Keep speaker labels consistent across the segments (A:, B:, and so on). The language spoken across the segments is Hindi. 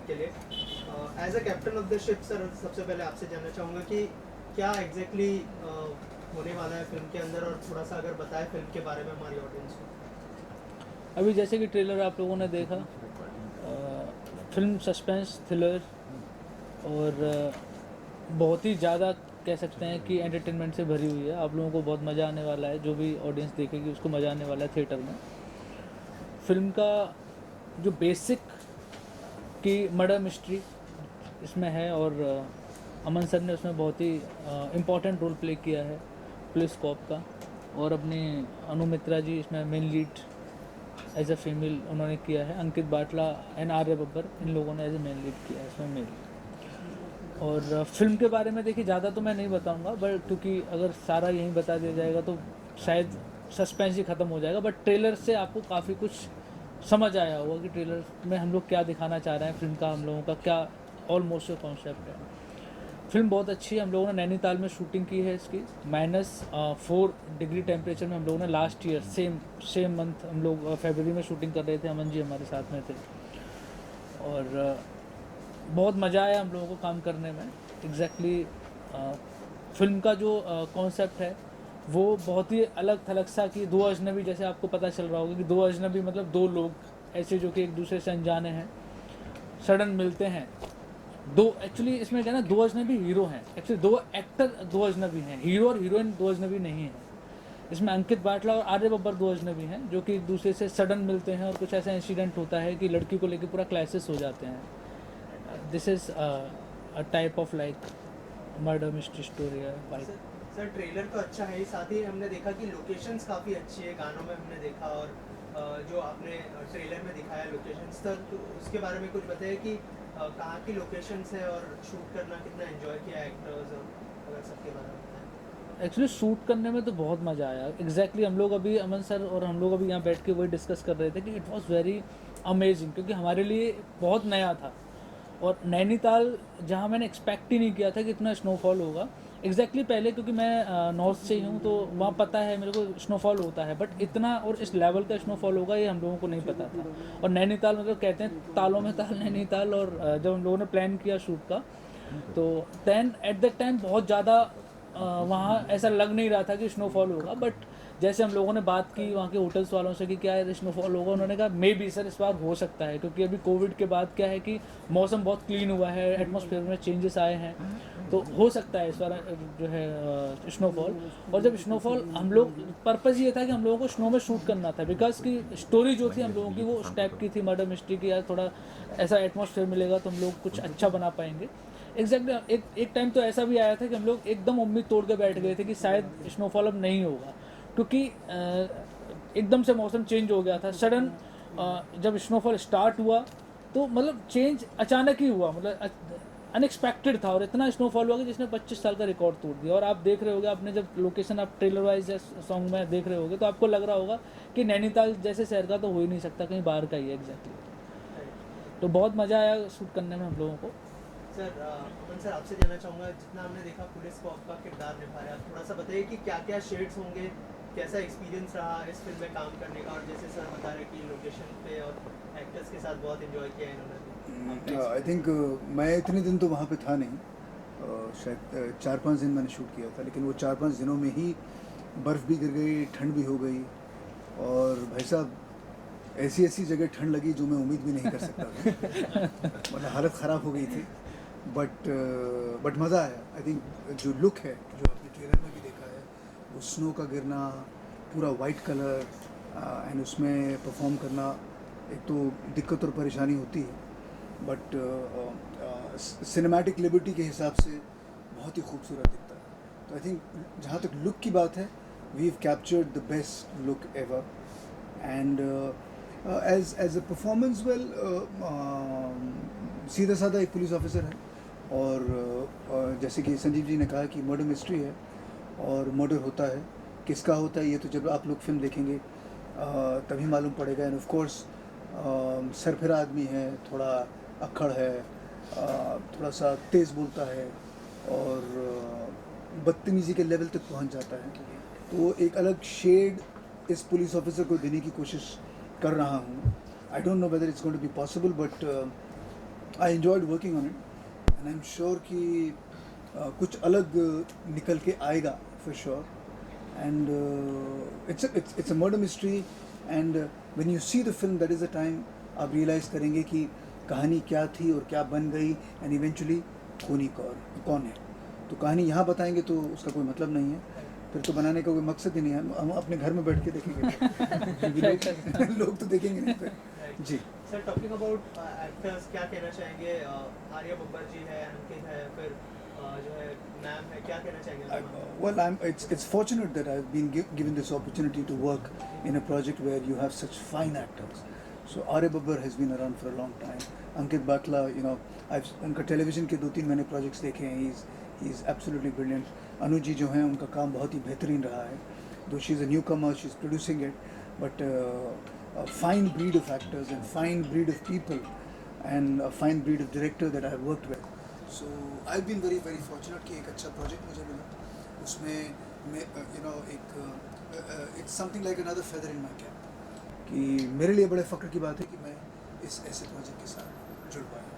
A: टॉपिक के लिए। As a captain of the ship sir, सबसे पहले आपसे जानना चाहूँगा कि क्या एग्जैक्टली होने वाला है फिल्म के अंदर, और थोड़ा सा अगर बताएं फिल्म के बारे में हमारी ऑडियंस को।
B: अभी जैसे कि ट्रेलर आप लोगों ने देखा, फिल्म सस्पेंस थ्रिलर और बहुत ही ज़्यादा कह सकते हैं कि एंटरटेनमेंट से भरी हुई है। आप लोगों को बहुत मज़ा आने वाला है, जो भी ऑडियंस देखेगी उसको मज़ा आने वाला है थिएटर में। फिल्म का जो बेसिक की मर्डर मिस्ट्री इसमें है, और अमन सर ने उसमें बहुत ही इम्पॉर्टेंट रोल प्ले किया है पुलिस कॉप का, और अपनी अनुमित्रा जी इसमें main lead as a female उन्होंने किया है। अंकित बाटला एंड आर्य बब्बर, इन लोगों ने एज ए मेन लीड किया है इसमें मेल। और फिल्म के बारे में देखिए ज़्यादा तो मैं नहीं बताऊंगा, बट क्योंकि अगर सारा यहीं बता दिया जाएगा तो शायद सस्पेंस ही ख़त्म हो जाएगा। बट ट्रेलर से आपको काफ़ी कुछ समझ आया होगा कि ट्रेलर में हम लोग क्या दिखाना चाह रहे हैं, फिल्म का हम लोगों का क्या ऑलमोस्ट कॉन्सेप्ट है। फिल्म बहुत अच्छी है। हम लोगों ने नैनीताल में शूटिंग की है इसकी। -4 डिग्री टेम्परेचर में हम लोगों ने लास्ट ईयर सेम मंथ हम लोग फरवरी में शूटिंग कर रहे थे। अमन जी हमारे साथ में थे और बहुत मज़ा आया हम लोगों को काम करने में। एग्जैक्टली फिल्म का जो कॉन्सेप्ट है वो बहुत ही अलग थलग सा, कि दो अजनबी, जैसे आपको पता चल रहा होगा कि दो अजनबी मतलब दो लोग ऐसे जो कि एक दूसरे से अनजाने हैं, सडन मिलते हैं। दो एक्चुअली इसमें क्या है ना, दो अजनबी हीरो हैं, एक्चुअली दो एक्टर दो अजनबी हैं, हीरो और हीरोइन दो अजनबी नहीं है। इसमें अंकित बाटला और आर्य बब्बर दो अजनबी हैं जो कि एक दूसरे से सडन मिलते हैं, और कुछ ऐसा इंसिडेंट होता है कि लड़की को लेकर पूरा क्लाइसिस हो जाते हैं। This is a type of like murder mystery story है।
A: सर ट्रेलर तो अच्छा है ही, साथ ही हमने देखा कि लोकेशंस काफ़ी अच्छी है, गानों में हमने देखा, और जो आपने ट्रेलर में दिखाया लोकेशंस तक, तो उसके बारे में कुछ बताइए कि कहाँ की लोकेशंस है और शूट करना कितना एंजॉय किया एक्टर्स, और अगर सबके बारे में बताएं।
B: एक्चुअली शूट करने में तो बहुत मज़ा आया। एग्जैक्टली हम लोग अभी अमन सर और हम लोग अभी यहाँ बैठ के वही डिस्कस कर रहे थे कि इट वॉज़ वेरी अमेजिंग, क्योंकि हमारे लिए बहुत नया था। और नैनीताल जहाँ मैंने एक्सपेक्ट ही नहीं किया था कि इतना स्नोफॉल होगा। एग्जैक्टली पहले क्योंकि मैं नॉर्थ से ही हूँ तो वहाँ पता है मेरे को स्नोफॉल होता है, बट इतना और इस लेवल का स्नोफॉल होगा ये हम लोगों को नहीं पता था। और नैनीताल मतलब कहते हैं तालों में ताल नैनीताल। और जब हम लोगों ने प्लान किया शूट का, तो दैन एट दैट टाइम बहुत ज़्यादा वहाँ ऐसा लग नहीं रहा था कि स्नोफॉल होगा। बट जैसे हम लोगों ने बात की वहाँ के होटल्स वालों से कि क्या स्नोफॉल होगा, उन्होंने कहा मे बी सर इस बार हो सकता है, क्योंकि अभी कोविड के बाद क्या है कि मौसम बहुत क्लीन हुआ है, एटमॉस्फेयर में चेंजेस आए हैं, तो हो सकता है इस बार जो है स्नोफॉल। और जब स्नोफॉल, हम लोग पर्पज़ ये था कि हम लोगों को स्नो में शूट करना था, बिकॉज की स्टोरी जो थी हम लोगों की वो उस टाइप की थी, मर्डर मिस्ट्री की, यार थोड़ा ऐसा एटमॉस्फेयर मिलेगा तो हम लोग कुछ अच्छा बना पाएंगे। एग्जैक्टली एक टाइम तो ऐसा भी आया था कि हम लोग एकदम उम्मीद तोड़ के बैठ गए थे कि शायद स्नोफॉल अब नहीं होगा, क्योंकि एकदम से मौसम चेंज हो गया था सडन। जब स्नोफॉल स्टार्ट हुआ तो मतलब चेंज अचानक ही हुआ, मतलब अनएक्सपेक्टेड था, और इतना स्नोफॉल हुआ कि जिसने 25 साल का रिकॉर्ड तोड़ दिया। और आप देख रहे होगे, आपने जब लोकेशन आप ट्रेलर वाइज या सॉन्ग में देख रहे होगे तो आपको लग रहा होगा कि नैनीताल जैसे शहर का तो हो ही नहीं सकता, कहीं बाहर का ही है एग्जैक्टली। तो बहुत मज़ा आया शूट करने में हम लोगों को।
A: सर अमन सर, आपसे जानना चाहूँगा, जितना हमने देखा पुलिस को आपका किरदार निभा रहे हैं, आप थोड़ा सा बताइए कि क्या क्या शेड्स होंगे, कैसा एक्सपीरियंस रहा इस फिल्म में काम करने का, और जैसे सर बता रहे कि लोकेशन पे और एक्टर्स के साथ बहुत एंजॉय किया है इन्होंने।
C: आई थिंक मैं इतने दिन तो वहाँ पे था नहीं, शायद 4-5 दिन मैंने शूट किया था, लेकिन वो 4-5 दिनों में ही बर्फ़ भी गिर गई, ठंड भी हो गई, और भाई साहब ऐसी ऐसी जगह ठंड लगी जो मैं उम्मीद भी नहीं कर सकता था। मतलब हालत ख़राब हो गई थी, बट मज़ा आया। आई थिंक जो लुक है, जो आपने ट्रेलर में भी देखा है, वो स्नो का गिरना, पूरा वाइट कलर, एंड उसमें परफॉर्म करना, एक तो दिक्कत और परेशानी होती है, बट सिनेमैटिक लिबर्टी के हिसाब से बहुत ही खूबसूरत दिखता है। तो आई थिंक जहाँ तक लुक की बात है, we have captured the best look ever, and as a performance, well सीधा साधा एक पुलिस ऑफिसर है, और जैसे कि संजीव जी ने कहा कि मर्डर मिस्ट्री है, और मर्डर होता है, किसका होता है ये तो जब आप लोग फिल्म देखेंगे तभी मालूम पड़ेगा। एंड ऑफ कोर्स सरफिरा आदमी है, थोड़ा अक्खड़ है, थोड़ा सा तेज़ बोलता है, और बदतमीज़ी के लेवल तक पहुंच जाता है। तो एक अलग शेड इस पुलिस ऑफिसर को देने की कोशिश कर रहा हूँ। I don't know whether it's going to be possible, but I enjoyed working on it and I am sure कि कुछ अलग निकल के आएगा for sure. And it's a murder mystery, and when you see the film, that is the time आप realize करेंगे कि कहानी क्या थी और क्या बन गई, and eventually खूनी कौन है. तो कहानी यहाँ बताएंगे तो उसका कोई मतलब नहीं है, फिर तो बनाने का कोई मकसद ही नहीं है. हम अपने घर में बैठ के देखेंगे. लोग तो देखेंगे नहीं फिर. जी
A: सर, टॉकिंग अबाउट एक्टर्स, क्या कहना चाहेंगे? आर्या बब्बर जी है, अंकित है, फिर जो है मैम है, क्या कहना चाहेंगे?
C: Well, it's fortunate that I've been given this opportunity to work in a project where you have such fine actors. So Arya Babbar has been around for a long time. Ankit Batla, I've उनका टेलीविजन के 2-3 मैंने प्रोजेक्ट्स देखे हैं. He's absolutely brilliant. Anu ji जो हैं उनका काम बहुत ही बेहतरीन रहा है. Though she's a newcomer, she's producing it, but a fine breed of actors and fine breed of people and a fine breed of director that I've worked with. So I've been very very fortunate कि एक अच्छा प्रोजेक्ट मुझे मिला. उसमें मैं it's something like another feather in my cap. कि मेरे लिए बड़े फ़ख्र की बात है कि मैं इस ऐसे प्रोजेक्ट के साथ जुड़ पाया.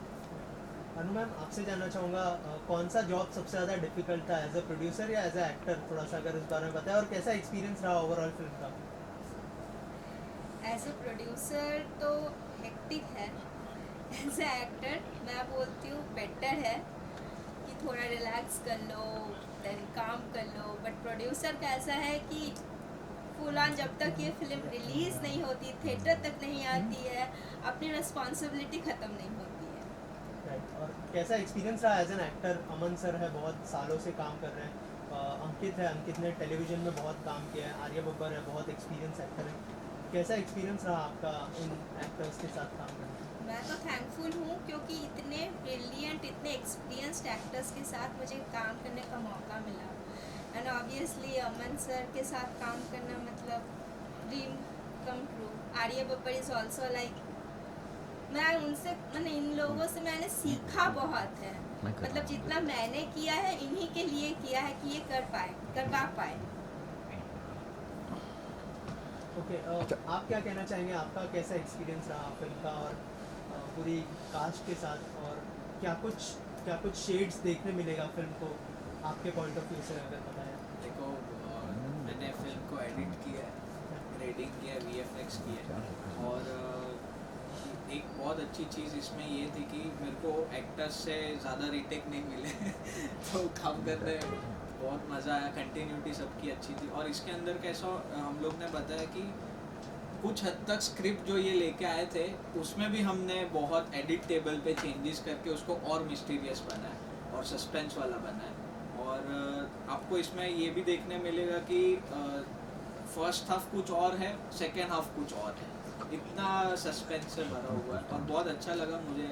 A: अनु मैम, आपसे जानना चाहूँगा, कौन सा जॉब सबसे ज़्यादा डिफिकल्ट था, एज अ प्रोड्यूसर या एज अ एक्टर? थोड़ा सा अगर उस बारे में बताएं, और कैसा एक्सपीरियंस रहा ओवरऑल फिल्म का?
D: एज अ प्रोड्यूसर तो हेक्टिक है. एज अ एक्टर मैं बोलती हूँ बेटर है कि थोड़ा रिलैक्स कर लो, देन काम कर लो. बट प्रोड्यूसर का ऐसा है कि फुल ऑन जब तक ये फिल्म रिलीज़ नहीं होती, थिएटर तक नहीं आती है, अपनी रिस्पॉन्सिबिलिटी ख़त्म नहीं होती है.
A: और कैसा एक्सपीरियंस रहा as an actor? Aman sir है, बहुत सालों से काम कर रहे हैं. अंकित है, अंकित ने टेलीविज़न में बहुत काम किया है. आर्या बब्बर है, बहुत एक्सपीरियंस एक्टर है. कैसा एक्सपीरियंस रहा आपका इन एक्टर्स के साथ काम करना?
D: मैं तो थैंकफुल हूँ क्योंकि इतने ब्रिलियंट, इतने एक्सपीरियंस्ड एक्टर्स के साथ मुझे काम करने का मौका मिला. एंड ऑब्वियसली अमन सर के साथ काम करना मतलब dream come true. Arya Babbar is also like, मैं उनसे, मैंने इन लोगों से मैंने सीखा बहुत है. मतलब जितना मैंने किया है इन्हीं के लिए किया है कि ये कर पा पाए.
A: ओके, आप क्या कहना चाहेंगे? आपका कैसा एक्सपीरियंस रहा फिल्म का और पूरी कास्ट के साथ, और क्या कुछ शेड्स देखने मिलेगा फिल्म को आपके पॉइंट ऑफ व्यू से, अगर बताया?
E: देखो, मैंने फिल्म को एडिट किया है, ग्रेडिंग किया है, VFX किया है, और एक बहुत अच्छी चीज़ इसमें ये थी कि मेरे को एक्टर्स से ज़्यादा रीटेक नहीं मिले. तो काम करने बहुत मज़ा आया. कंटिन्यूटी सबकी अच्छी थी. और इसके अंदर कैसा हम लोग ने बताया कि कुछ हद तक स्क्रिप्ट जो ये लेके आए थे उसमें भी हमने बहुत एडिट टेबल पे चेंजेस करके उसको और मिस्टीरियस बनाया और सस्पेंस वाला बनाया. और आपको इसमें ये भी देखने मिलेगा कि फर्स्ट हाफ कुछ और है, सेकेंड हाफ कुछ और है. इतना सस्पेंस से भरा हुआ है और बहुत अच्छा लगा मुझे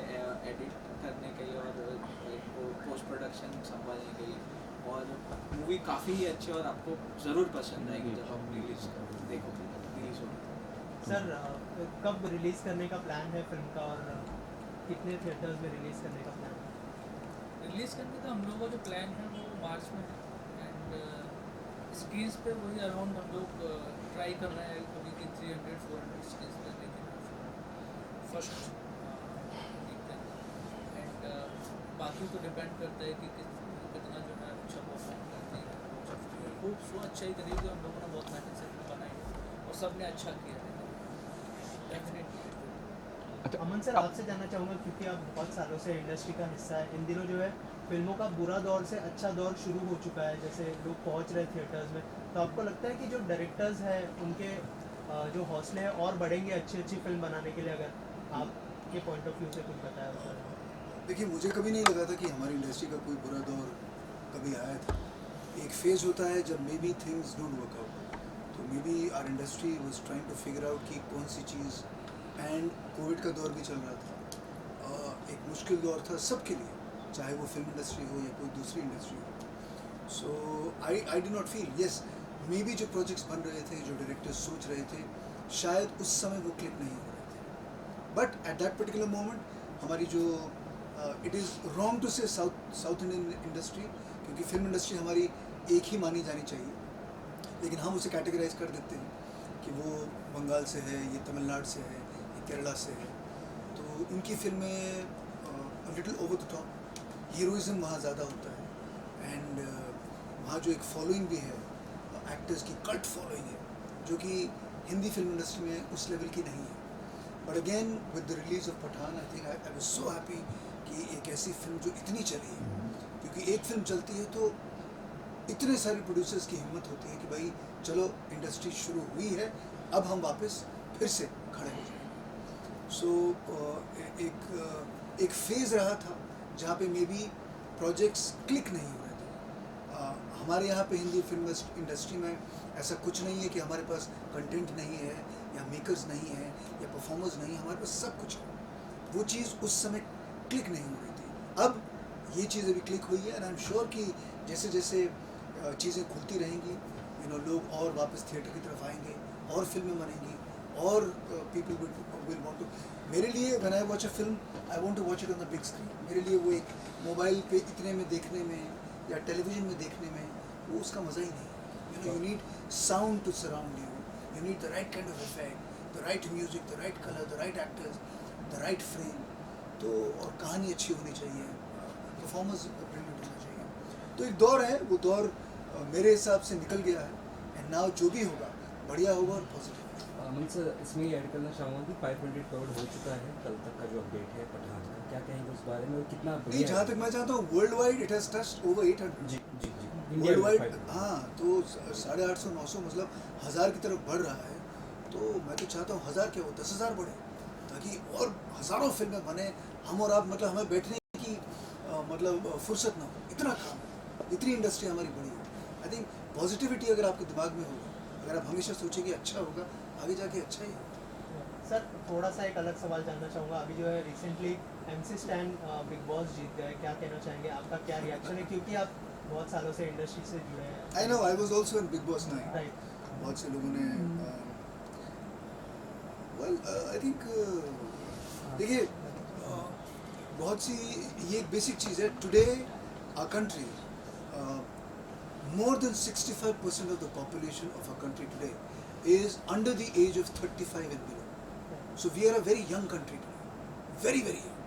E: एडिट करने के लिए और पोस्ट प्रोडक्शन संभालने के लिए. और मूवी काफ़ी ही अच्छी और आपको ज़रूर पसंद आएगी जब आप रिलीज़ होगी.
A: सर, कब रिलीज़ करने का प्लान है फिल्म का, और कितने थिएटर्स में रिलीज़ करने का प्लान है?
B: रिलीज़ करने का हम लोगों का जो प्लान है वो मार्च में है. एंड स्क्रीन्स पे वही अराउंड हम लोग ट्राई कर रहे हैं कभी कि 300-400 स्क्रीन्स पे देखें फर्स्ट वीक तक. एंड बाकी तो डिपेंड करता है कि कितना जो है अच्छा परफॉर्म करती है. खूब सो अच्छा ही करेगी. हम लोगों ने बहुत मेहनत से फिल्म बनाई है और सब ने अच्छा किया है डेफिनेटली.
A: अमन सर, आपसे जानना चाहूँगा, क्योंकि आप बहुत सालों से इंडस्ट्री का हिस्सा है, इन दिनों जो है फिल्मों का बुरा दौर से अच्छा दौर शुरू हो चुका है, जैसे लोग पहुँच रहे थिएटर्स में, तो आपको लगता है कि जो डायरेक्टर्स हैं उनके जो हौसले हैं और बढ़ेंगे अच्छी फिल्म बनाने के लिए? अगर आपके पॉइंट ऑफ व्यू से कुछ बताया होता है.
C: देखिए, मुझे कभी नहीं लगा था कि हमारी इंडस्ट्री का कोई बुरा दौर कभी आया था. एक फेज़ होता है जब maybe things don't work out, तो maybe our industry was trying to figure out कि कौन सी चीज़. एंड कोविड का दौर भी चल रहा था. एक मुश्किल दौर था सबके लिए, चाहे वो फिल्म इंडस्ट्री हो या कोई दूसरी इंडस्ट्री हो. So I do not feel, yes maybe जो प्रोजेक्ट्स बन रहे थे, जो डायरेक्टर्स सोच रहे थे, शायद उस समय वो क्लिक नहीं हो रहे थे. But at that particular moment हमारी जो इट इज़ रॉन्ग टू से साउथ इंडियन इंडस्ट्री, क्योंकि फिल्म इंडस्ट्री हमारी एक ही मानी जानी चाहिए, लेकिन हम उसे कैटेगराइज कर देते हैं कि वो बंगाल से है, ये तमिलनाडु से है, ये केरला से है. तो इनकी फिल्में little over the top, heroism वहाँ ज़्यादा होता है, एंड वहाँ जो एक फॉलोइंग भी है, एक्टर्स की कल्ट फॉलोइंग है, जो कि हिंदी फिल्म इंडस्ट्री में उस लेवल की नहीं है. But again with the release of Pathaan I think I was so happy कि एक ऐसी फिल्म जो इतनी चली है, क्योंकि एक फिल्म चलती है तो इतने सारे प्रोड्यूसर्स की हिम्मत होती है कि भाई चलो इंडस्ट्री शुरू हुई है, अब हम वापस फिर से खड़े हो जाएंगे. सो एक फेज़ रहा था जहाँ पे मे बी प्रोजेक्ट्स क्लिक नहीं हो रहे थे. हमारे यहाँ पे हिंदी फिल्म इंडस्ट्री में ऐसा कुछ नहीं है कि हमारे पास कंटेंट नहीं है या मेकर्स नहीं है या परफॉर्मर्स नहीं है, हमारे पास सब कुछ है. वो चीज़ उस समय क्लिक नहीं हो रही थी. अब ये चीज़ अभी क्लिक हुई है, एंड आई एम श्योर कि जैसे जैसे चीज़ें खुलती रहेंगी, लोग और वापस थिएटर की तरफ आएंगे, और फिल्में बनेंगी, और पीपल विल वांट टू. मेरे लिए when I watch a film I want to watch it on the big screen. मेरे लिए वो एक मोबाइल पे इतने में देखने में या टेलीविज़न में देखने में वो उसका मज़ा ही नहीं. You need sound to surround you, you need the right kind of effect, the right music, the right colour, the right actors, the right frame. तो और कहानी अच्छी होनी चाहिए, परफॉर्मेंस ब्रिलियंट होना चाहिए. तो एक दौर है, वो दौर मेरे हिसाब से निकल गया है, एंड नाउ जो भी होगा बढ़िया होगा और पॉजिटिव.
F: अमन सर, इसमें ये ऐड करना चाहूँगा कि 500 करोड़ हो चुका है कल तक का जो अपडेट है पठान का, क्या कहेंगे उस बारे में, और कितना
C: नहीं, जहाँ तक मैं चाहता हूँ worldwide it has touched over 800.
F: जी जी जी
C: वर्ल्ड वाइड, हाँ. तो 850 900 मतलब 1000 की तरफ बढ़ रहा है. तो मैं तो चाहता हूँ 1000 क्या हो, 10,000 बढ़े, ताकि और हज़ारों फिल्में बने. हम और आप मतलब हमें बैठने की मतलब फुर्सत ना हो, इतना काम है, इतनी इंडस्ट्री हमारी बड़ी है. आई थिंक पॉजिटिविटी अगर आपके दिमाग में होगा, अगर आप हमेशा सोचेंगे अच्छा होगा, आगे जाके अच्छा ही है.
A: सर थोड़ा सा एक अलग सवाल जानना चाहूँगा. अभी जो है recently MC Stan Bigg Boss जीत गए, क्या कहना चाहेंगे, आपका क्या रिएक्शन है, क्योंकि आप बहुत सालों से इंडस्ट्री से जुड़े हैं.
C: I know, I was also in big boss 9.
A: Right.
C: बहुत से लोगों ने वेल आई थिंक देखिए, बहुत सी ये एक बेसिक चीज़ है. Today our country, more than 65% of the population of our country today is under the age of 35 and below. So we are a very young country today, very very young.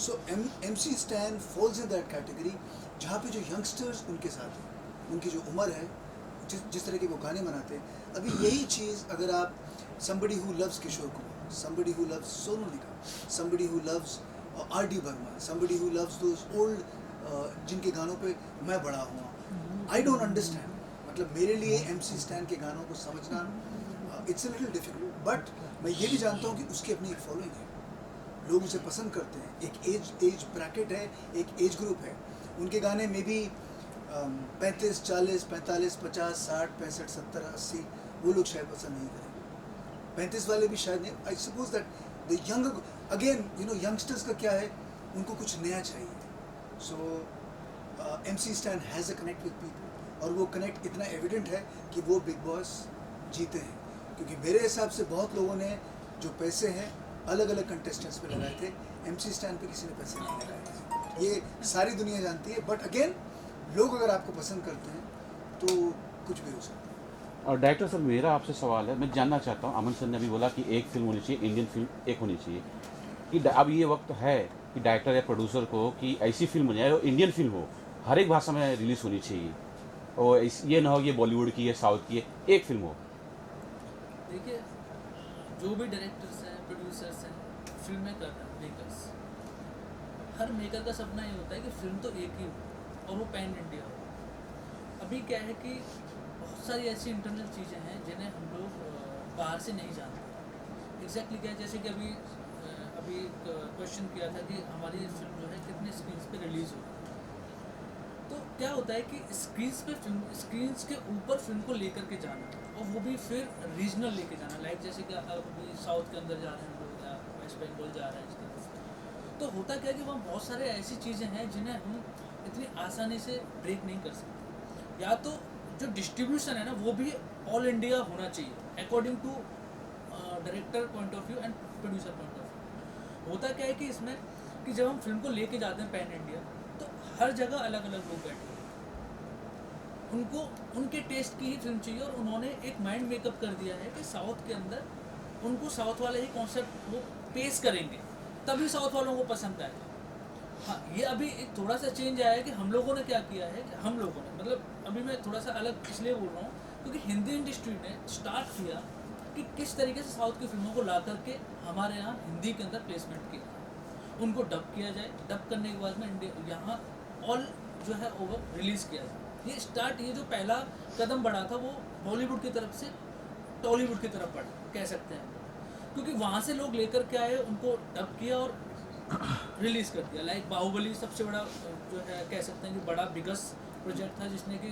C: So MC Stan falls in that category, जहाँ पे जो youngsters उनके साथ हैं, उनकी जो उम्र है, जिस तरह के वो गाने बनाते हैं. अभी यही चीज़ अगर आप somebody who loves Kishore Kumar, somebody who loves Sonu Nigam, somebody who loves R.D. Burman, somebody who loves those old जिनके गानों पे मैं बड़ा हुआ, आई डोंट अंडरस्टैंड. मतलब मेरे लिए MC स्टैन के गानों को समझना it's a little difficult. But मैं ये भी जानता हूँ कि उसकी अपनी एक फॉलोइंग है, लोग उसे पसंद करते हैं. एक एज ब्रैकेट है, एक एज ग्रुप है. उनके गाने में भी 35, 40, 45, 50, 60, 65, 70, 80 वो लोग शायद पसंद नहीं करेंगे. 35 वाले भी शायद नहीं. I suppose that the young again youngsters का क्या है, उनको कुछ नया चाहिए. सो MC stand has a connect with people, और वो कनेक्ट इतना एविडेंट है कि वो बिग बॉस जीते हैं. क्योंकि मेरे हिसाब से बहुत लोगों ने जो पैसे हैं अलग अलग कंटेस्टेंट्स पे लगाए थे, MC स्टैन पे किसी ने पैसे नहीं लगाए थे. ये सारी दुनिया जानती है. बट अगेन लोग अगर आपको पसंद करते हैं तो कुछ भी हो सकता है.
G: और डायरेक्टर सर, मेरा आपसे सवाल है, मैं जानना चाहता हूँ, अमन सर ने अभी बोला कि एक फिल्म होनी चाहिए, इंडियन फिल्म एक होनी चाहिए, कि अब ये वक्त है कि डायरेक्टर या प्रोड्यूसर को कि ऐसी फिल्म बन जाए, इंडियन फिल्म हो, हर एक भाषा में रिलीज़ होनी चाहिए, और ये ना हो ये बॉलीवुड की है, साउथ की है, एक फिल्म हो.
B: देखिए, जो भी डायरेक्टर्स हैं, प्रोड्यूसर्स हैं, फिल्में कर रहे हैं, मेकर्स, हर मेकर का सपना ये होता है कि फिल्म तो एक ही हो और वो पैन इंडिया हो. अभी क्या है कि बहुत सारी ऐसी इंटरनल चीज़ें हैं जिन्हें हम लोग बाहर से नहीं जानते. एग्जैक्टली क्या है, जैसे कि अभी क्वेश्चन किया था कि हमारी फिल्म जो है कितने स्क्रीन्स पे रिलीज़ हो. तो क्या होता है कि स्क्रीन्स के ऊपर फिल्म को लेकर के जाना, और वो भी फिर रीजनल लेके जाना. लाइक जैसे कि अभी साउथ के अंदर जा रहे हैं लोग, या वेस्ट बंगाल जा रहे हैं इस तरफ. तो होता क्या है कि वहाँ बहुत सारे ऐसी चीज़ें हैं जिन्हें हम इतनी आसानी से ब्रेक नहीं कर सकते. या तो जो डिस्ट्रीब्यूशन है ना, वो भी ऑल इंडिया होना चाहिए according to director point of view and producer point of view. होता क्या है कि इसमें कि जब हम फिल्म को लेके जाते हैं पैन इंडिया, तो हर जगह अलग अलग लोग बैठे हैं, उनको उनके टेस्ट की ही फिल्म चाहिए, और उन्होंने एक माइंड मेकअप कर दिया है कि साउथ के अंदर उनको साउथ वाले ही कॉन्सेप्ट वो पेश करेंगे, तभी साउथ वालों को पसंद आएगा. हाँ, ये अभी एक थोड़ा सा चेंज आया है कि हम लोगों ने क्या किया है कि हम लोगों ने मतलब अभी मैं थोड़ा सा अलग इसलिए बोल रहा हूँ क्योंकि हिंदी इंडस्ट्री ने स्टार्ट किया कि किस तरीके से साउथ की फिल्मों को ला करके हमारे यहाँ हिंदी के अंदर प्लेसमेंट किया, उनको डब किया जाए, डब करने के बाद में इंडिया यहाँ ऑल जो है ओवर रिलीज़ किया जाए। ये स्टार्ट, ये जो पहला कदम बढ़ा था वो बॉलीवुड की तरफ से टॉलीवुड की तरफ बढ़ा कह सकते हैं, क्योंकि वहाँ से लोग लेकर के आए, उनको डब किया और रिलीज़ कर दिया। लाइक बाहुबली सबसे बड़ा जो है कह सकते हैं कि बड़ा बिगेस्ट प्रोजेक्ट था जिसने कि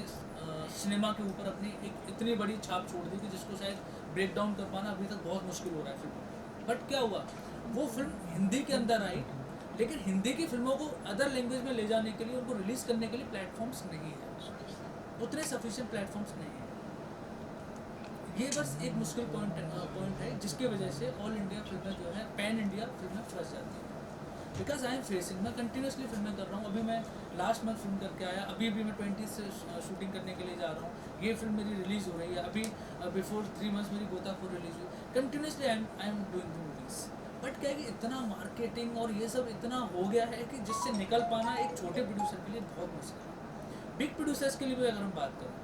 B: सिनेमा के ऊपर अपनी एक इतनी बड़ी छाप छोड़ दी कि जिसको शायद ब्रेक डाउन कर पाना अभी तक बहुत मुश्किल हो रहा है फिल्म। बट क्या हुआ, वो फिल्म हिंदी के अंदर आई, लेकिन हिंदी की फिल्मों को अदर लैंग्वेज में ले जाने के लिए, उनको रिलीज़ करने के लिए प्लेटफॉर्म्स नहीं है, उतने सफिशिएंट प्लेटफॉर्म्स नहीं है। ये बस एक मुश्किल पॉइंट है जिसकी वजह से ऑल इंडिया फिल्में जो है पैन इंडिया फिल्में फंस जाती है। बिकॉज आई एम फेसिंग, मैं कंटिन्यूसली फिल्में कर रहा हूँ। अभी मैं लास्ट मंथ फिल्म करके आया, अभी भी मैं 20 से शूटिंग करने के लिए जा रहा हूँ। ये फिल्म मेरी रिलीज़ हो रही है, अभी बिफोर 3 मंथ्स मेरी गोताखोर रिलीज हुई। Continuously I am doing the movies. But क्या है कि इतना मार्केटिंग और ये सब इतना हो गया है कि जिससे निकल पाना एक छोटे प्रोड्यूसर के लिए बहुत मुश्किल है। बिग प्रोड्यूसर्स के लिए भी अगर हम बात करें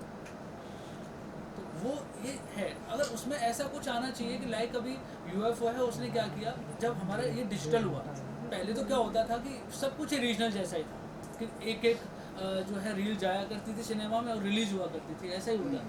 B: तो वो ये है, अगर उसमें ऐसा कुछ आना चाहिए कि लाइक अभी UFO है, उसने क्या किया, जब हमारा ये डिजिटल हुआ, पहले तो क्या होता था कि सब कुछ रीजनल जैसा ही था कि एक एक जो है रील जाया करती थी सिनेमा में और रिलीज हुआ करती थी, ऐसा ही होता था।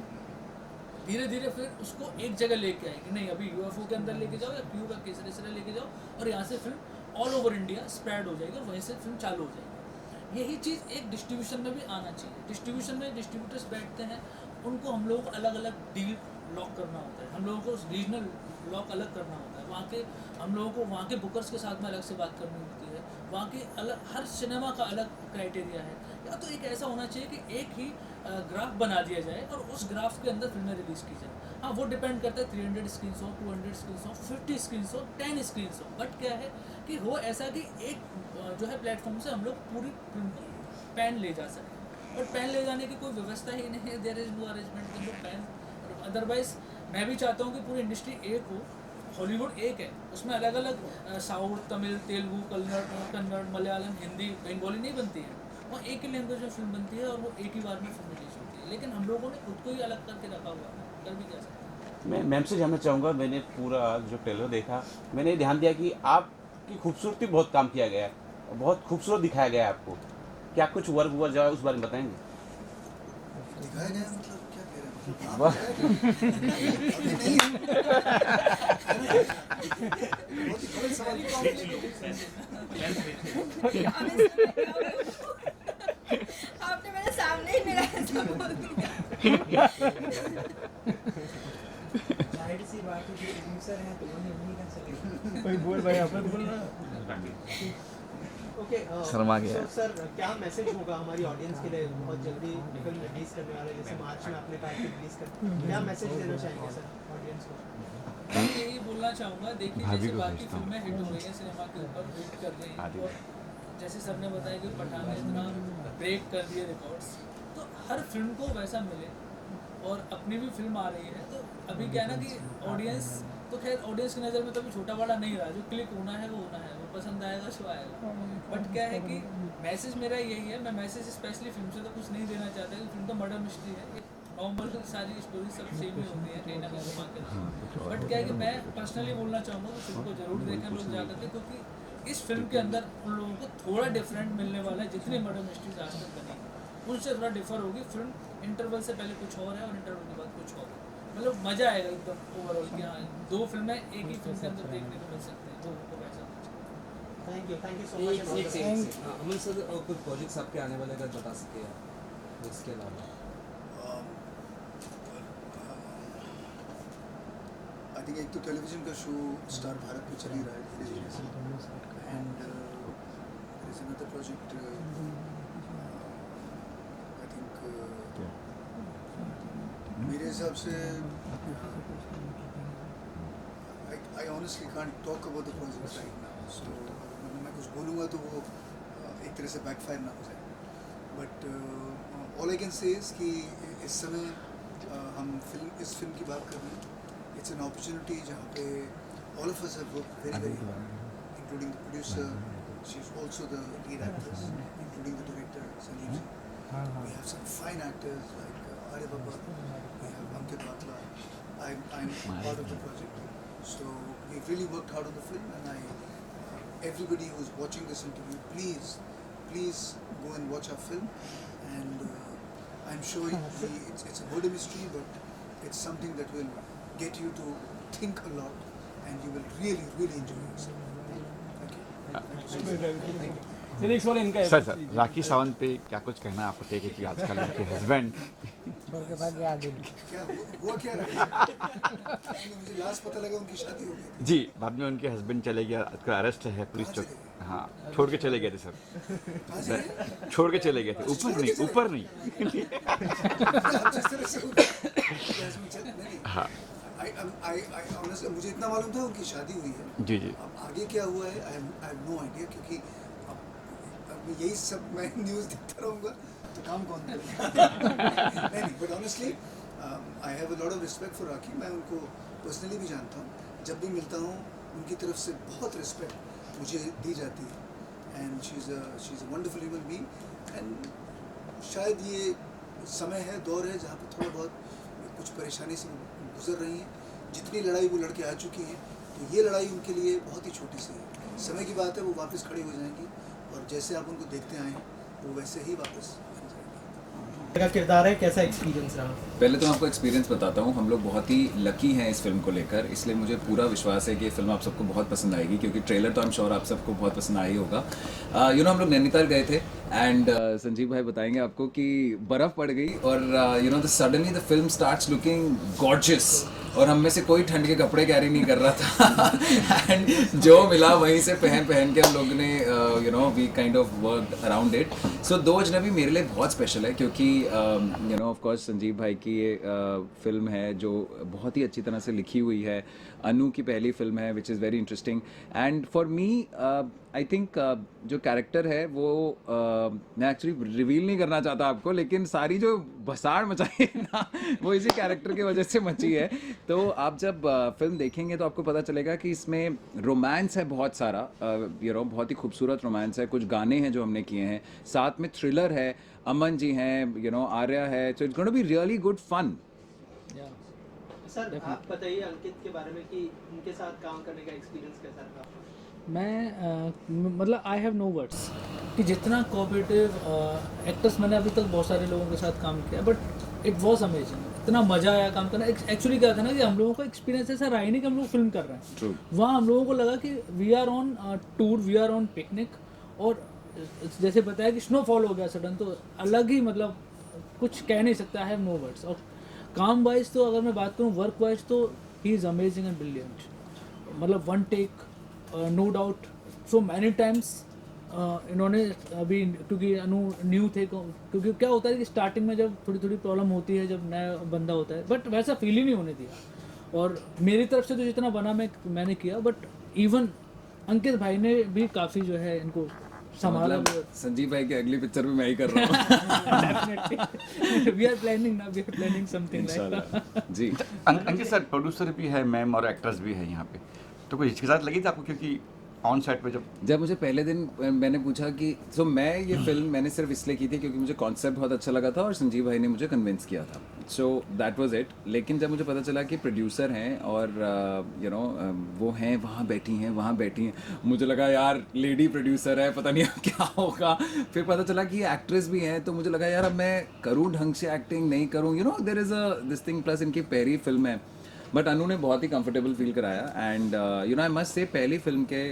B: धीरे धीरे फिर उसको एक जगह लेके आए कि नहीं अभी UFO के अंदर लेके जाओ या क्यू का केसरे लेके जाओ और यहाँ से film all over India spread हो जाएगी और वहीं से फिल्म चालू हो जाएगी। यही चीज़ एक डिस्ट्रीब्यूशन में भी आना चाहिए। डिस्ट्रीब्यूशन में डिस्ट्रीब्यूटर्स बैठते हैं, उनको हम लोगों को अलग अलग डील लॉक करना होता है, हम लोगों को रीजनल लॉक अलग करना होता है, वहाँ के हम लोगों को वहाँ के बुकर्स के साथ में अलग से बात करनी होती है, वहाँ के अलग हर सिनेमा का अलग क्राइटेरिया है। या तो एक ऐसा होना चाहिए कि एक ही ग्राफ बना दिया जाए और उस ग्राफ के अंदर फिल्में रिलीज़ की जाए। हाँ, वो डिपेंड करता है 300 स्क्रीन्स हो, 200 स्क्रीन्स हो, 50 स्क्रीन्स हो, 10 स्क्रीन्स हो। बट क्या है कि हो ऐसा कि एक जो है प्लेटफॉर्म से हम लोग पूरी फिल्म को पैन ले जा सकें, और पैन ले जाने की कोई व्यवस्था ही नहीं है। देयर इज़ नो अरेंजमेंट कि लोग पैन, अदरवाइज मैं भी चाहता हूँ कि पूरी इंडस्ट्री एक हो, हॉलीवुड एक है, उसमें अलग अलग साउथ, तमिल, तेलुगु, कन्नड़, मलयालम, हिंदी, बंगाली नहीं बनती है, वो एक ही लैंग्वेज में फिल्म बनती है और वो एक ही बार में फिल्म रिलीज होती है। लेकिन हम लोगों ने खुद को ही अलग करके रखा हुआ है, कर भी क्या सकते हैं।
G: मैं मैम से जानना चाहूँगा, मैंने पूरा जो ट्रेलर देखा, मैंने ध्यान दिया कि आपकी खूबसूरती बहुत काम किया गया है, बहुत खूबसूरत दिखाया गया है आपको। क्या कुछ वर्क हुआ जाए उस बारे में बताएंगे?
C: दिखाया गया मतलब क्या कह रहे
D: आपने मेरे सामने ही मेरा ऐसा बोल दिया।
E: जाहिर सी बात है कि प्रोड्यूसर हैं तो उन्हें नहीं कर सकेंगे।
H: कोई बोल भाई, आप बोल रहा
A: ओके
H: शर्मा गया।
A: सर क्या मैसेज होगा हमारी ऑडियंस के लिए? बहुत जल्दी फिल्म रिलीज करने वाले, जैसे मार्च में आपने कहा कि रिलीज कर, क्या मैसेज देना चाहेंगे सर ऑडियंस को?
B: मैं यही बोलना चाहूँगा, देखिए जैसे बाकी फिल्में हिट हो रही हैं, सिनेमा के ऊपर हिट कर रही हैं, और जैसे सर ने बताया कि पठान ने इतना ब्रेक कर दिए रिकॉर्ड्स, तो हर फिल्म को वैसा मिले। और अपनी भी फिल्म आ रही है, तो अभी क्या है ना कि ऑडियंस तो खैर ऑडियंस की नज़र में कभी छोटा बड़ा नहीं रहा, जो क्लिक होना है वो होना है, वो पसंद आएगा सो आएगा। बट क्या है कि मैसेज मेरा यही है, मैं मैसेज स्पेशली फिल्म से तो कुछ नहीं देना चाहता कि फिल्म तो मर्डर मिस्ट्री है, नॉर्मल सारी स्टोरी सब सेम ही होती है कहीं ना कहीं घुमा कर। बट क्या है कि मैं पर्सनली बोलना चाहूँगा कि फिल्म को ज़रूर देखें लोग जाकर के, क्योंकि इस फिल्म के अंदर उन लोगों को थोड़ा डिफरेंट मिलने वाला है। जितनी मर्डर मिस्ट्रीज आज तक बनी उनसे थोड़ा डिफर होगी फिल्म। इंटरवल से पहले कुछ और है और इंटरवल के बाद कुछ और है, मतलब मज़ा आएगा एकदम ओवरऑल कि हाँ 2 फिल्में एक ही फिल्म के अंदर देखने को मिल सकते हैं, लोगों को वैसा।
A: Thank you so much.
F: Aman sir, कुछ प्रोजेक्ट्स आपके आने वाले अगर बता सके आप इसके अलावा?
C: आई थिंक एक तो टेलीविज़न का शो स्टार भारत पे चल ही रहा है धीरे धीरे से, and there is another project I think मेरे हिसाब से I honestly can't talk about the project right now, so मैं कुछ बोलूँगा तो वो एक तरह से बैकफायर ना हो जाए। But all I can say is कि इस समय हम इस फिल्म की बात कर रहे हैं। It's an opportunity जहाँ पे all of us have worked very very hard, including the producer, she's also the lead actress, including the director Sanjeev Ji. We have some fine actors like Arya Baba, we have Ankit Batla. I'm part of the project, so we've really worked hard on the film, and everybody who's watching this interview, please go and watch our film, and I'm sure it's a murder mystery, but it's something that will get you to think a lot, and you will really enjoy yourself. Thank you. Thank you.
H: Sir Rakhi Sawant पे क्या कुछ कहना है आपको टेक कि आजकल उनके हस्बैंड
C: क्या हुआ क्या रहा मुझे लास्ट पता लगा उनकी शादी हो गई
H: जी बाद में उनके हस्बैंड चले गया उसका अरेस्ट है पुलिस चौक हाँ छोड़ के चले गए थे सर छोड़ के चले गए थे ऊपर नहीं हाँ
C: honestly मुझे इतना मालूम था उनकी शादी हुई है
H: जी
C: अब आगे क्या हुआ है आई हैव नो आइडिया क्योंकि अब यही सब मैं न्यूज़ देखता रहूँगा तो काम कौन करेगा नहीं but honestly I have a lot of respect for Rakhi मैं उनको पर्सनली भी जानता हूँ जब भी मिलता हूँ उनकी तरफ से बहुत रिस्पेक्ट मुझे दी जाती है and she is a wonderful human being and शायद ये समय है दौर है जहाँ पर थोड़ा बहुत कुछ परेशानी से गुजर रही हैं जितनी लड़ाई वो लड़के आ चुकी हैं तो ये लड़ाई उनके लिए बहुत ही छोटी सी है समय की बात है वो वापस खड़ी हो जाएंगी और जैसे आप उनको देखते आए हैं वो वैसे ही वापस बन जाएंगे
A: का किरदार है कैसा एक्सपीरियंस रहा
I: पहले तो मैं आपको एक्सपीरियंस बताता हूँ हम लोग बहुत ही लकी हैं इस फिल्म को लेकर इसलिए मुझे पूरा विश्वास है कि ये फिल्म आप सबको बहुत पसंद आएगी क्योंकि ट्रेलर तो आई एम श्योर आप सबको बहुत पसंद आया ही होगा हम लोग नैनीताल गए थे एंड संजीव भाई बताएंगे आपको कि बर्फ़ पड़ गई और suddenly the film starts looking gorgeous और हम में से कोई ठंड के कपड़े कैरी नहीं कर रहा था एंड जो मिला वहीं से पहन के हम लोग ने we kind of work around it so दो अजनबी मेरे लिए बहुत स्पेशल है क्योंकि ऑफ कोर्स संजीव भाई की ये फिल्म है जो बहुत ही अच्छी तरह से लिखी हुई है अनु की पहली फिल्म है विच is very interesting and for me I think जो कैरेक्टर है वो मैं एक्चुअली रिवील नहीं करना चाहता आपको लेकिन सारी जो भसाड़ मचाई है ना वो इसी कैरेक्टर की वजह से मची है तो आप जब फिल्म देखेंगे तो आपको पता चलेगा कि इसमें रोमांस है बहुत सारा बहुत ही खूबसूरत रोमांस है कुछ गाने हैं जो हमने किए हैं साथ में थ्रिलर है अमन जी हैं आर्या है so it's gonna be really good fun
A: sir आप बताइए अंकित के बारे में कि उनके साथ काम करने का एक्सपीरियंस कैसा रहा
B: मैं मतलब आई हैव नो वर्ड्स कि जितना कोऑपरेटिव एक्टर्स मैंने अभी तक बहुत सारे लोगों के साथ काम किया बट इट वाज अमेजिंग इतना मज़ा आया काम करना एक्चुअली क्या था ना कि हम लोगों का एक्सपीरियंस ऐसा रहा ही नहीं कि हम लोग फिल्म कर रहे हैं वहाँ हम लोगों को लगा कि we are on tour we are on picnic और जैसे बताया कि स्नोफॉल हो गया सडन तो अलग ही मतलब कुछ कह नहीं सकता आई हैव नो वर्ड्स और काम वाइज तो अगर मैं बात करूँ वर्क वाइज तो he is amazing and brilliant मतलब one take no doubt so many times इन्होंने अभी क्योंकि अनु न्यू थे क्योंकि क्या होता है कि स्टार्टिंग में जब थोड़ी थोड़ी प्रॉब्लम होती है जब नया बंदा होता है बट वैसा फील ही नहीं होने दिया और मेरी तरफ से तो जितना बना मैंने किया बट इवन अंकित भाई ने भी काफ़ी जो है इनको संभाला
I: संजीव भाई की अगली पिक्चर भी मैं ही कर रहा हूँ
B: we are planning something like
I: ji
H: Ankit sir producer भी है मैम और एक्ट्रेस भी है यहाँ पे तो कोई हिचकिचाहट लगी थी आपको क्योंकि ऑन सेट पे जब मुझे
I: पहले दिन मैंने पूछा कि मैं ये फिल्म मैंने सिर्फ इसलिए की थी क्योंकि मुझे कॉन्सेप्ट बहुत अच्छा लगा था और संजीव भाई ने मुझे कन्विंस किया था सो दैट वाज इट लेकिन जब मुझे पता चला कि प्रोड्यूसर हैं और वो हैं वहाँ बैठी हैं मुझे लगा यार लेडी प्रोड्यूसर है पता नहीं क्या होगा फिर पता चला कि ये एक्ट्रेस भी हैं तो मुझे लगा यार अब मैं करूँ ढंग से एक्टिंग नहीं करूँ there is a this thing plus इनकी पहली फिल्म है बट अनु ने बहुत ही कंफर्टेबल फील कराया एंड आई मस्ट से पहली फिल्म के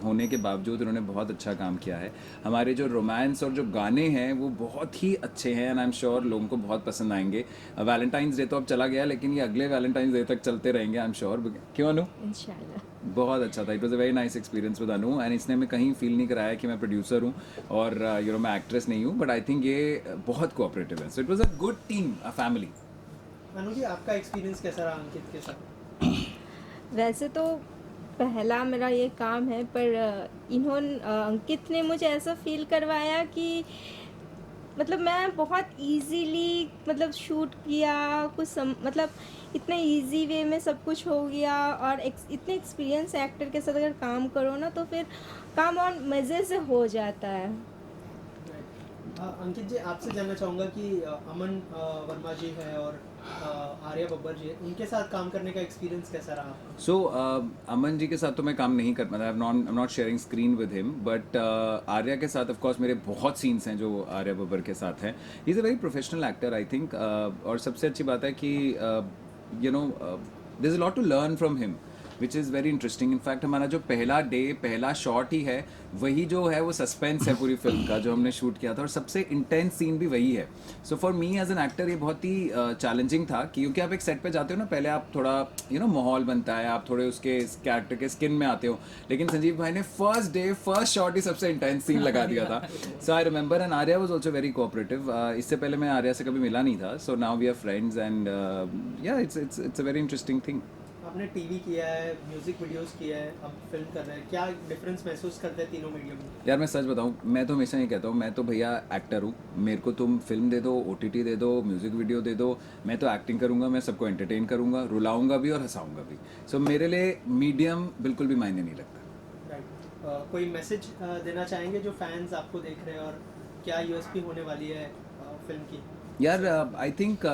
I: होने के बावजूद उन्होंने बहुत अच्छा काम किया है हमारे जो रोमांस और जो गाने हैं वो बहुत ही अच्छे हैं एंड आई एम श्योर लोगों को बहुत पसंद आएंगे वैलेंटाइंस डे तो अब चला गया लेकिन ये अगले वैलेंटाइंस डे तक चलते रहेंगे आई एम श्योर क्यों अनु
D: इंशाल्लाह
I: बहुत अच्छा था it was a very nice experience with Anu and इसने मैं कहीं फील नहीं कराया कि मैं प्रोड्यूसर हूँ और मैं एक्ट्रेस नहीं हूँ बट आई थिंक ये बहुत कोऑपरेटिव है so it was a good team a family
A: Anu ji आपका एक्सपीरियंस कैसा रहा अंकित के साथ
D: वैसे तो पहला मेरा ये काम है पर अंकित ने मुझे ऐसा फील करवाया कि मतलब मैं बहुत इजीली मतलब शूट किया मतलब इतने इजी वे में सब कुछ हो गया और इतने एक्सपीरियंस एक्टर के साथ अगर काम करो ना तो फिर काम और मज़े से हो जाता है।
A: अंकित जी, आपसे जानना चाहूँगा कि अमन वर्मा जी है और आर्या बब्बर जी है, उनके साथ काम करने का एक्सपीरियंस कैसा रहा?
I: सो अमन जी के साथ तो मैं काम नहीं कर पाता, I am not sharing screen with him, but Arya के साथ ऑफ कोर्स मेरे बहुत सीन्स हैं जो आर्या बब्बर के साथ हैं। He is a very professional actor I think, और सबसे अच्छी बात है कि you know there is a lot to learn from him which is very interesting. In fact हमारा जो पहला शॉट ही है वही जो है वो सस्पेंस है पूरी फिल्म का जो हमने शूट किया था, और सबसे इंटेंस सीन भी वही है। So for me as an actor ये बहुत ही चैलेंजिंग था, क्योंकि आप एक सेट पे जाते हो ना, पहले आप थोड़ा माहौल बनता है, आप थोड़े उसके कैरेक्टर के स्किन में आते हो, लेकिन संजीव भाई ने फर्स्ट शॉट ही सबसे इंटेंस सीन लगा दिया था। So I remember, and Arya was also very cooperative. इससे पहले मैं आर्या से कभी मिला नहीं था, so now we are friends, and yeah it's a very interesting thing.
A: आपने टीवी किया है, म्यूजिक वीडियोस किया है, अब फिल्म कर रहे हैं, क्या डिफरेंस महसूस करते हैं तीनों मीडियम में?
I: यार मैं सच बताऊं, मैं तो हमेशा ये कहता हूँ, मैं तो भैया एक्टर हूँ, मेरे को तुम फिल्म दे दो, OTT दे दो, म्यूज़िक वीडियो दे दो, मैं तो एक्टिंग करूँगा, मैं सबको एंटरटेन करूँगा, रुलाऊंगा भी और हंसाऊंगा भी। सो मेरे लिए मीडियम बिल्कुल भी मायने नहीं लगता।
A: राइट, कोई मैसेज देना चाहेंगे जो फैंस आपको देख रहे हैं, और क्या USP होने वाली है फिल्म की?
I: यार I think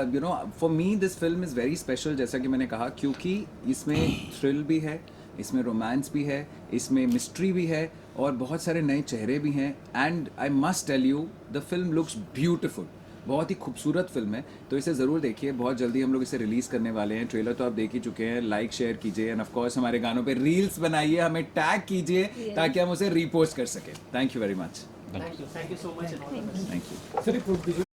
I: for me this film is very special, जैसा कि मैंने कहा, क्योंकि इसमें थ्रिल भी है, इसमें रोमांस भी है, इसमें मिस्ट्री भी है, और बहुत सारे नए चेहरे भी हैं। And I must tell you, the film looks beautiful, बहुत ही खूबसूरत फिल्म है, तो इसे ज़रूर देखिए। बहुत जल्दी हम लोग इसे रिलीज़ करने वाले हैं। ट्रेलर तो आप देख ही चुके हैं, लाइक शेयर कीजिए, एंड ऑफ कोर्स हमारे गानों पे रील्स बनाइए, हमें टैग कीजिए ताकि हम उसे रीपोस्ट कर सकें। Thank you very much.
A: Thank you so much.
I: Thank you.
F: Sir